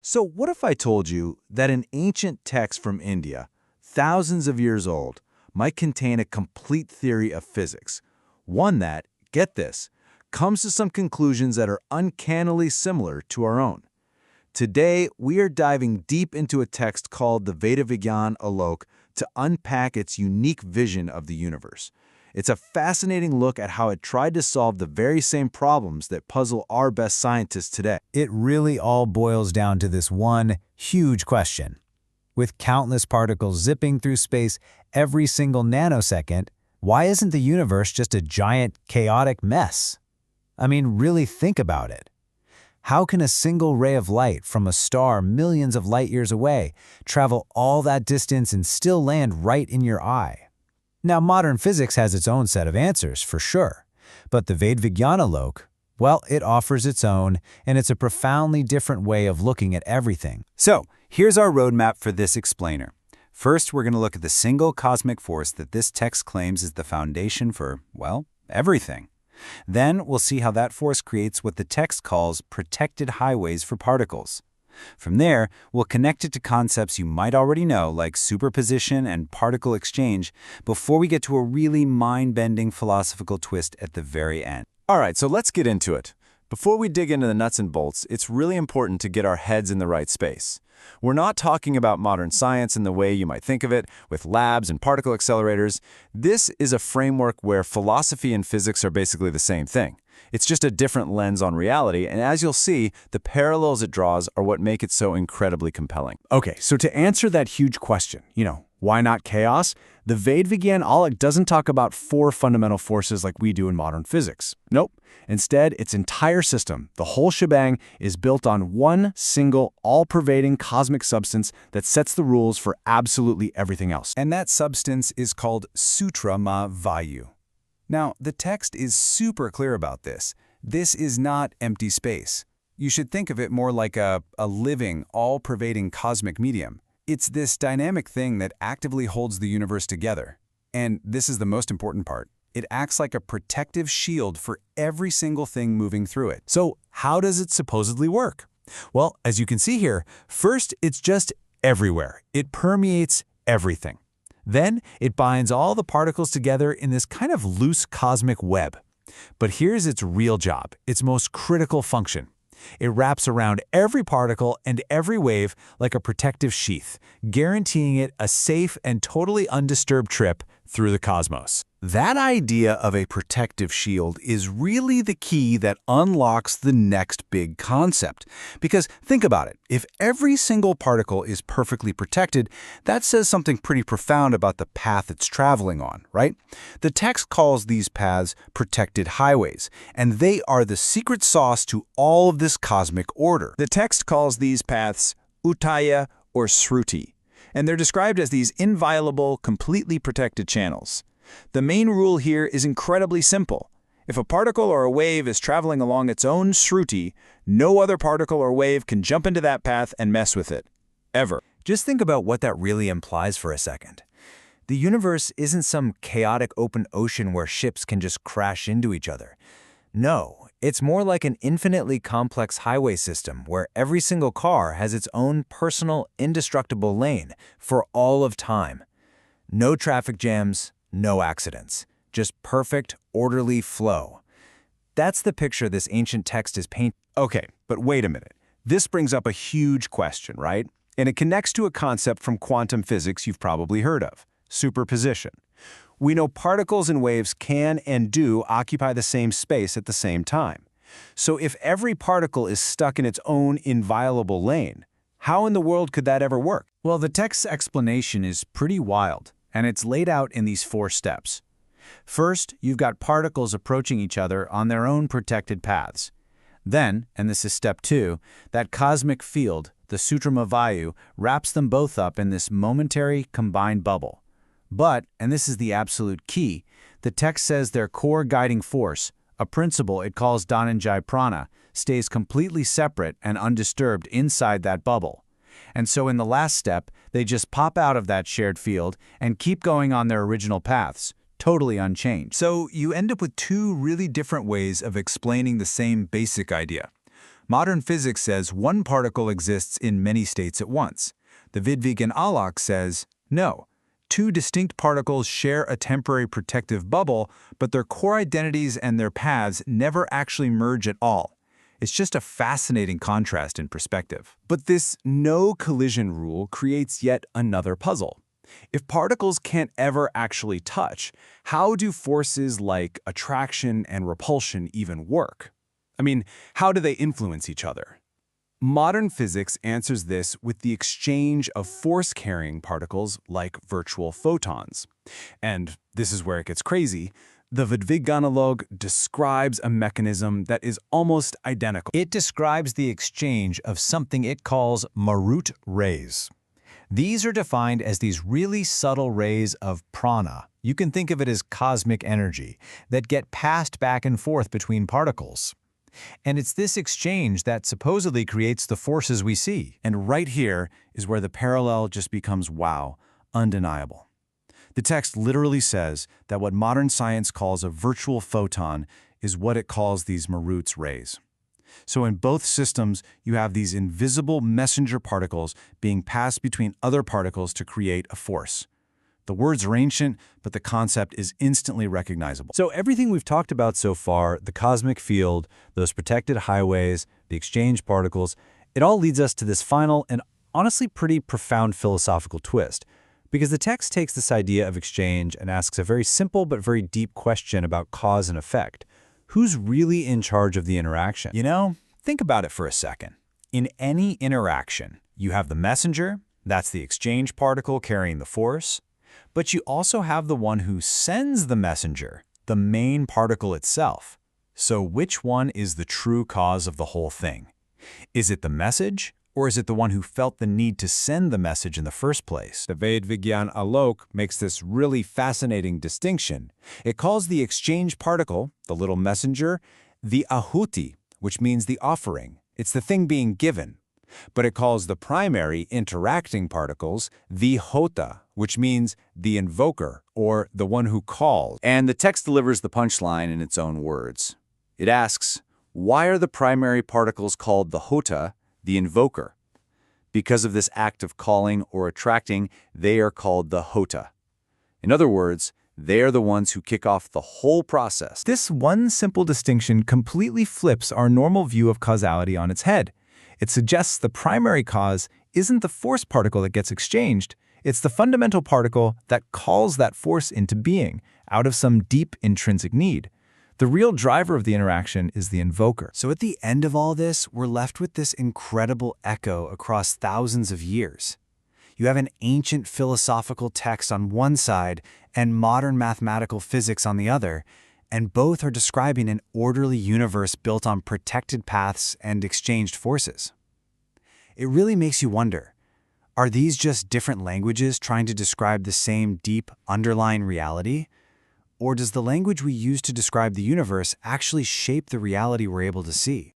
So what if I told you that an ancient text from India, thousands of years old, might contain a complete theory of physics? One that, get this, comes to some conclusions that are uncannily similar to our own. Today, we are diving deep into a text called the Vedavigyan Alok to unpack its unique vision of the universe. It's a fascinating look at how it tried to solve the very same problems that puzzle our best scientists today. It really all boils down to this one huge question. With countless particles zipping through space every single nanosecond, why isn't the universe just a giant, chaotic mess? I mean, really think about it. How can a single ray of light from a star millions of light years away travel all that distance and still land right in your eye? Now, modern physics has its own set of answers, for sure. But the Vedavigyan Alok, well, it offers its own, and it's a profoundly different way of looking at everything. So, here's our roadmap for this explainer. First, we're going to look at the single cosmic force that this text claims is the foundation for, well, everything. Then, we'll see how that force creates what the text calls protected highways for particles. From there, we'll connect it to concepts you might already know, like superposition and particle exchange, before we get to a really mind-bending philosophical twist at the very end. All right, so let's get into it. Before we dig into the nuts and bolts, it's really important to get our heads in the right space. We're not talking about modern science in the way you might think of it, with labs and particle accelerators. This is a framework where philosophy and physics are basically the same thing. It's just a different lens on reality, and as you'll see, the parallels it draws are what make it so incredibly compelling. Okay, so to answer that huge question, why not chaos? The Vedavigyan Alok doesn't talk about four fundamental forces like we do in modern physics. Nope. Instead, its entire system, the whole shebang, is built on one single, all-pervading cosmic substance that sets the rules for absolutely everything else. And that substance is called Sutrama Vayu. Now, the text is super clear about this. This is not empty space. You should think of it more like a living, all-pervading cosmic medium. It's this dynamic thing that actively holds the universe together. And this is the most important part. It acts like a protective shield for every single thing moving through it. So how does it supposedly work? Well, as you can see here, first, it's just everywhere. It permeates everything. Then it binds all the particles together in this kind of loose cosmic web. But here's its real job, its most critical function. It wraps around every particle and every wave like a protective sheath, guaranteeing it a safe and totally undisturbed trip through the cosmos. That idea of a protective shield is really the key that unlocks the next big concept. Because think about it, if every single particle is perfectly protected, that says something pretty profound about the path it's traveling on, right? The text calls these paths protected highways, and they are the secret sauce to all of this cosmic order. The text calls these paths Utaya or Shruti, and they're described as these inviolable, completely protected channels. The main rule here is incredibly simple. If a particle or a wave is traveling along its own Shruti, no other particle or wave can jump into that path and mess with it. Ever. Just think about what that really implies for a second. The universe isn't some chaotic open ocean where ships can just crash into each other. No, it's more like an infinitely complex highway system where every single car has its own personal, indestructible lane for all of time. No traffic jams, no accidents. Just perfect, orderly flow. That's the picture this ancient text is painting. Okay, but wait a minute. This brings up a huge question, right? And it connects to a concept from quantum physics you've probably heard of, superposition. We know particles and waves can and do occupy the same space at the same time. So if every particle is stuck in its own inviolable lane, how in the world could that ever work? Well, the text's explanation is pretty wild, and it's laid out in these 4 steps. First, you've got particles approaching each other on their own protected paths. Then, and this is step 2, that cosmic field, the Sutrama Vayu, wraps them both up in this momentary combined bubble. But, and this is the absolute key, the text says their core guiding force, a principle it calls Dhananjay Prana, stays completely separate and undisturbed inside that bubble. And so in the last step, they just pop out of that shared field and keep going on their original paths, totally unchanged. So you end up with 2 really different ways of explaining the same basic idea. Modern physics says one particle exists in many states at once. The Vidvigan Alok says, no, two distinct particles share a temporary protective bubble, but their core identities and their paths never actually merge at all. It's just a fascinating contrast in perspective. But this no collision rule creates yet another puzzle. If particles can't ever actually touch, how do forces like attraction and repulsion even work? I mean, how do they influence each other? Modern physics answers this with the exchange of force-carrying particles like virtual photons. And this is where it gets crazy. The Vidviganalog describes a mechanism that is almost identical. It describes the exchange of something it calls Marut rays. These are defined as these really subtle rays of prana. You can think of it as cosmic energy that get passed back and forth between particles. And it's this exchange that supposedly creates the forces we see. And right here is where the parallel just becomes, wow, undeniable. The text literally says that what modern science calls a virtual photon is what it calls these Marut's rays. So in both systems, you have these invisible messenger particles being passed between other particles to create a force. The words are ancient, but the concept is instantly recognizable. So everything we've talked about so far, the cosmic field, those protected highways, the exchange particles, it all leads us to this final and honestly pretty profound philosophical twist. Because the text takes this idea of exchange and asks a very simple but very deep question about cause and effect. Who's really in charge of the interaction? You know, think about it for a second. In any interaction, you have the messenger, that's the exchange particle carrying the force, but you also have the one who sends the messenger, the main particle itself. So which one is the true cause of the whole thing? Is it the message, or is it the one who felt the need to send the message in the first place? The Vidvigan Alok makes this really fascinating distinction. It calls the exchange particle, the little messenger, the ahuti, which means the offering. It's the thing being given. But it calls the primary interacting particles the Hota, which means the invoker, or the one who calls. And the text delivers the punchline in its own words. It asks, why are the primary particles called the Hota, the invoker? Because of this act of calling or attracting, they are called the Hota. In other words, they are the ones who kick off the whole process. This one simple distinction completely flips our normal view of causality on its head. It suggests the primary cause isn't the force particle that gets exchanged, it's the fundamental particle that calls that force into being, out of some deep intrinsic need. The real driver of the interaction is the invoker. So at the end of all this, we're left with this incredible echo across thousands of years. You have an ancient philosophical text on one side and modern mathematical physics on the other, and both are describing an orderly universe built on protected paths and exchanged forces. It really makes you wonder, are these just different languages trying to describe the same deep underlying reality? Or does the language we use to describe the universe actually shape the reality we're able to see?